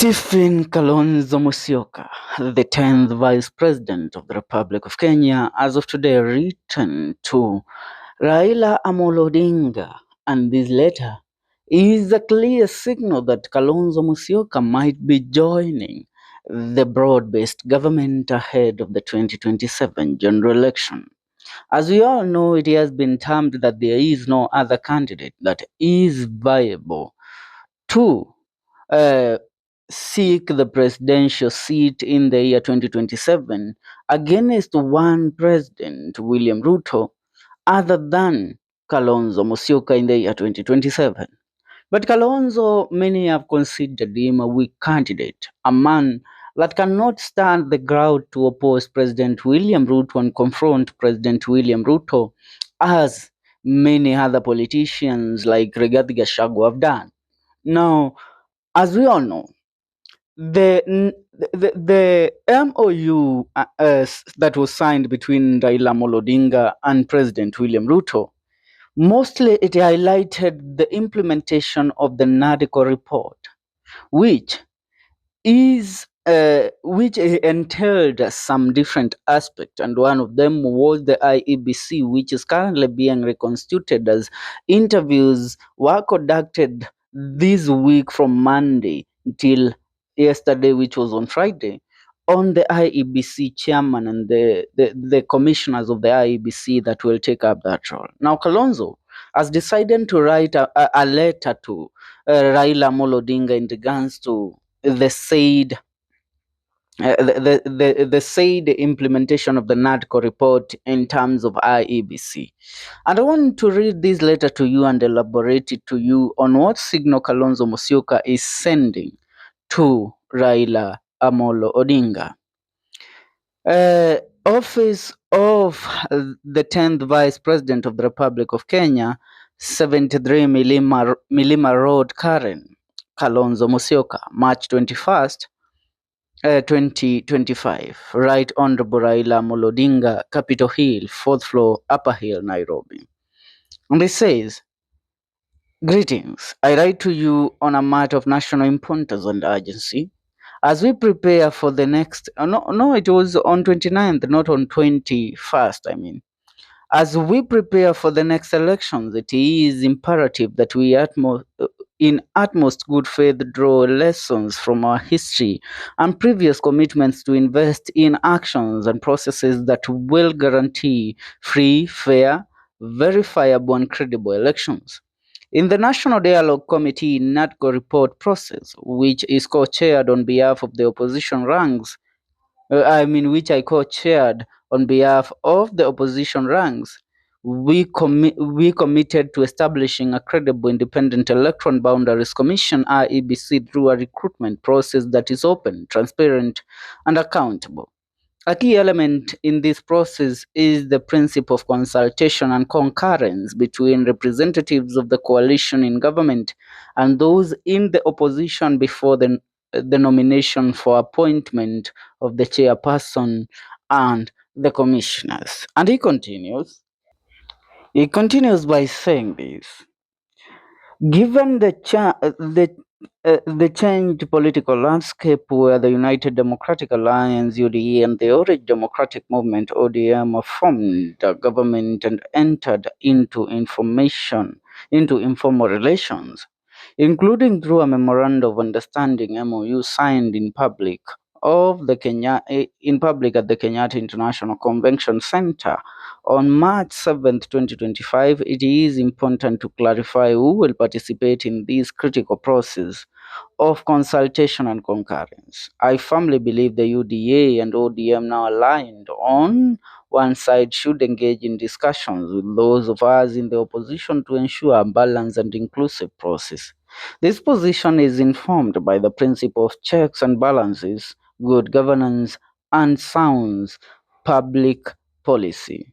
Stephen Kalonzo Musyoka, the 10th Vice President of the Republic of Kenya, as of today written to Raila Amolo Odinga, and this letter is a clear signal that Kalonzo Musyoka might be joining the broad-based government ahead of the 2027 general election. As we all know, it has been termed that there is no other candidate that is viable to uh, seek the presidential seat in the year 2027 against one president, William Ruto, other than Kalonzo Musyoka in the year 2027. But Kalonzo, many have considered him a weak candidate, a man that cannot stand the ground to oppose President William Ruto and confront President William Ruto, as many other politicians like Rigathi Gachagua have done. Now, as we all know, the MOU that was signed between Raila Amolo Odinga and President William Ruto, mostly it highlighted the implementation of the NADCO report, which which entailed some different aspects, and one of them was the IEBC, which is currently being reconstituted, as interviews were conducted this week from Monday till yesterday, which was on Friday, on the IEBC chairman and the commissioners of the IEBC that will take up that role. Now, Kalonzo has decided to write a letter to Raila Amolo Odinga in regards to the said the said implementation of the NADCO report in terms of IEBC. And I want to read this letter to you and elaborate it to you on what signal Kalonzo Musyoka is sending to Raila Amolo Odinga. Office of the 10th Vice President of the Republic of Kenya, 73 Milima Road, Karen, Kalonzo Musyoka, March 21st, 2025. Right Honorable Raila Amolo Odinga, Capitol Hill, 4th floor, Upper Hill, Nairobi. And it says, "Greetings. I write to you on a matter of national importance and urgency. As we prepare for the next, no, it was on 29th, not on 21st, I mean. As we prepare for the next elections, it is imperative that we in utmost good faith draw lessons from our history and previous commitments to invest in actions and processes that will guarantee free, fair, verifiable, and credible elections. In the National Dialogue Committee NATCO report process, which is co-chaired on behalf of the opposition ranks, which I co-chaired on behalf of the opposition ranks, we committed to establishing a credible independent electoral boundaries commission IEBC through a recruitment process that is open, transparent, and accountable. A key element in this process is the principle of consultation and concurrence between representatives of the coalition in government and those in the opposition before the nomination for appointment of the chairperson and the commissioners." And he continues. He continues by saying this. Given the changed political landscape where the United Democratic Alliance (UDA) and the Orange Democratic Movement (ODM) have formed a government and entered into informal relations, including through a memorandum of understanding (MOU) signed in public at the Kenyatta International Convention Center on March 7, 2025, it is important to clarify who will participate in this critical process of consultation and concurrence. I firmly believe the UDA and ODM, now aligned on one side, should engage in discussions with those of us in the opposition to ensure a balanced and inclusive process. This position is informed by the principle of checks and balances, good governance, and sound public policy.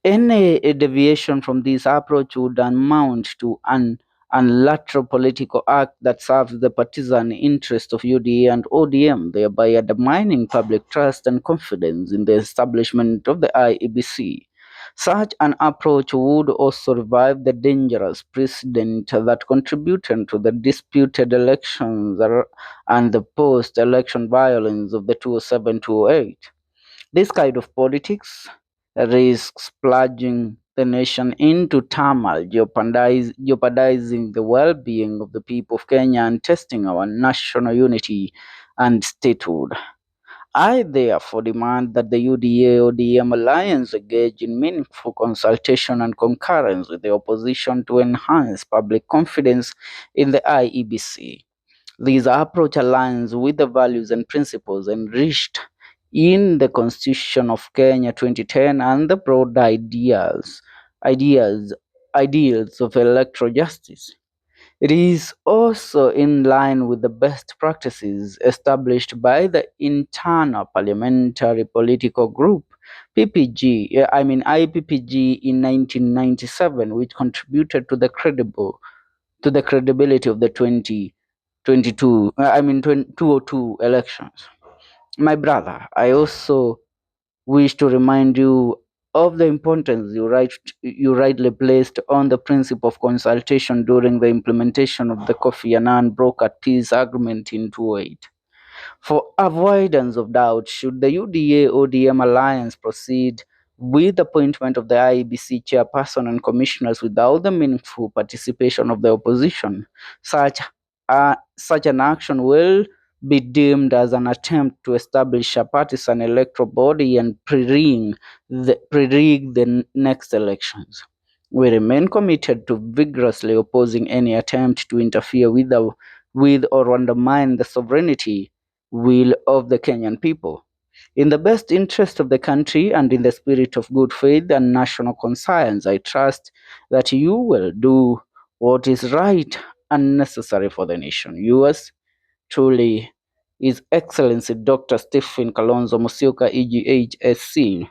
Any deviation from this approach would amount to an unilateral political act that serves the partisan interest of UDA and ODM, thereby undermining public trust and confidence in the establishment of the IEBC. Such an approach would also revive the dangerous precedent that contributed to the disputed elections and the post-election violence of the 2007-2008. This kind of politics risks plunging the nation into turmoil, jeopardizing the well-being of the people of Kenya and testing our national unity and statehood. I therefore demand that the UDA-ODM alliance engage in meaningful consultation and concurrence with the opposition to enhance public confidence in the IEBC. This approach aligns with the values and principles enriched in the Constitution of Kenya 2010 and the broad ideas, ideals of electoral justice. It is also in line with the best practices established by the Internal Parliamentary Political Group IPPG in 1997, which contributed to the credibility of the 2002 elections. My brother, I also wish to remind you of the importance you rightly placed on the principle of consultation during the implementation of the Kofi Annan brokered peace agreement in 2008. For avoidance of doubt, should the UDA-ODM alliance proceed with the appointment of the IEBC chairperson and commissioners without the meaningful participation of the opposition, such an action will be deemed as an attempt to establish a partisan electoral body and pre-rig the next elections. We remain committed to vigorously opposing any attempt to interfere with or undermine the sovereignty will of the Kenyan people. In the best interest of the country and in the spirit of good faith and national conscience, I trust that you will do what is right and necessary for the nation. Yours truly, His Excellency Dr. Stephen Kalonzo Musyoka, EGHSC,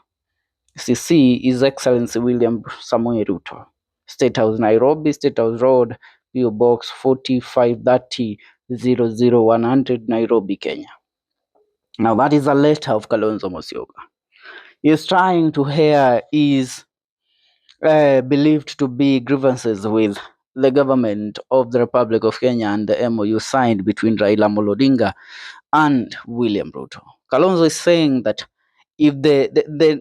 CC, His Excellency William Samoei Ruto. State House, Nairobi, State House Road, PO Box 4530 00100, Nairobi, Kenya. Now, that is a letter of Kalonzo Musyoka. He is trying to air his believed to be grievances with the government of the Republic of Kenya and the MOU signed between Raila Odinga and William Ruto. Kalonzo is saying that if the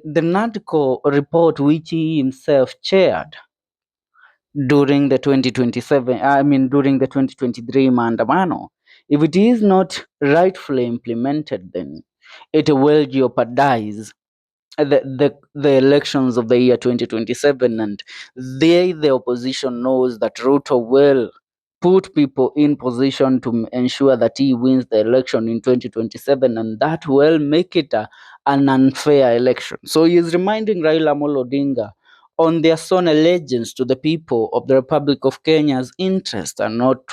NADCO report, which he himself chaired during the 2023 maandamano, if it is not rightfully implemented, then it will jeopardize the elections of the year 2027, and the opposition knows that Ruto will put people in position to ensure that he wins the election in 2027, and that will make it an unfair election. So he is reminding Raila Amolo Odinga on their sworn allegiance to the people of the Republic of Kenya's interest and not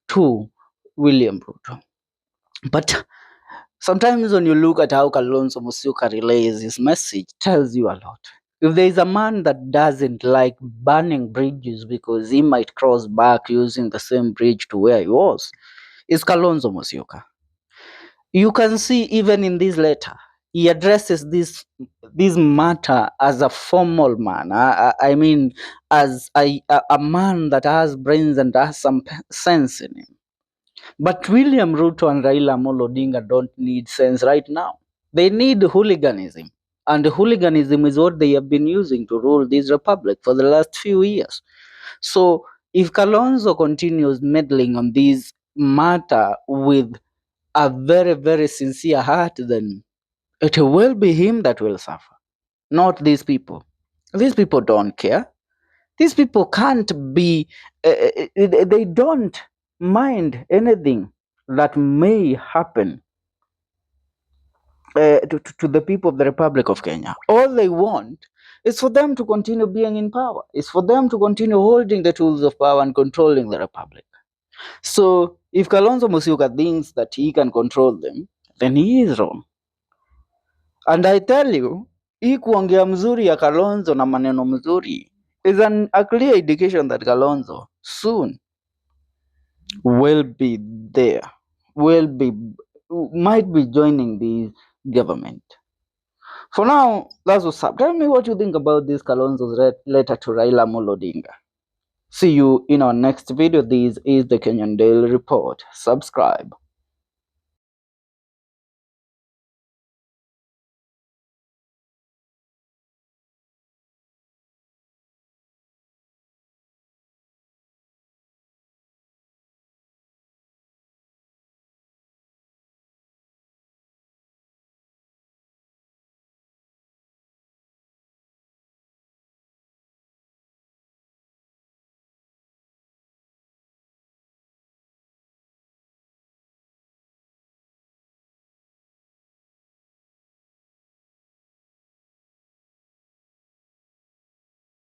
to William Ruto. But sometimes when you look at how Kalonzo Musyoka relays his message, tells you a lot. If there is a man that doesn't like burning bridges because he might cross back using the same bridge to where he was, it's Kalonzo Musyoka. You can see even in this letter, he addresses this matter as a formal man. I mean, as a man that has brains and has some sense in him. But William Ruto and Raila Amolo Odinga don't need sense right now. They need hooliganism. And hooliganism is what they have been using to rule this republic for the last few years. So if Kalonzo continues meddling on this matter with a very, very sincere heart, then it will be him that will suffer, not these people. These people don't care. These people can't be, they don't mind anything that may happen to the people of the Republic of Kenya. All they want is for them to continue being in power. It's for them to continue holding the tools of power and controlling the Republic. So if Kalonzo Musyoka thinks that he can control them, then he is wrong. And I tell you, hii kuongea mzuri ya Kalonzo na maneno mzuri is a clear indication that Kalonzo soon will be might be joining the government. For now, that's what's up. Tell me what you think about this Kalonzo's letter to Raila Odinga. See you in our next video. This is the Kenyan Daily Report. Subscribe.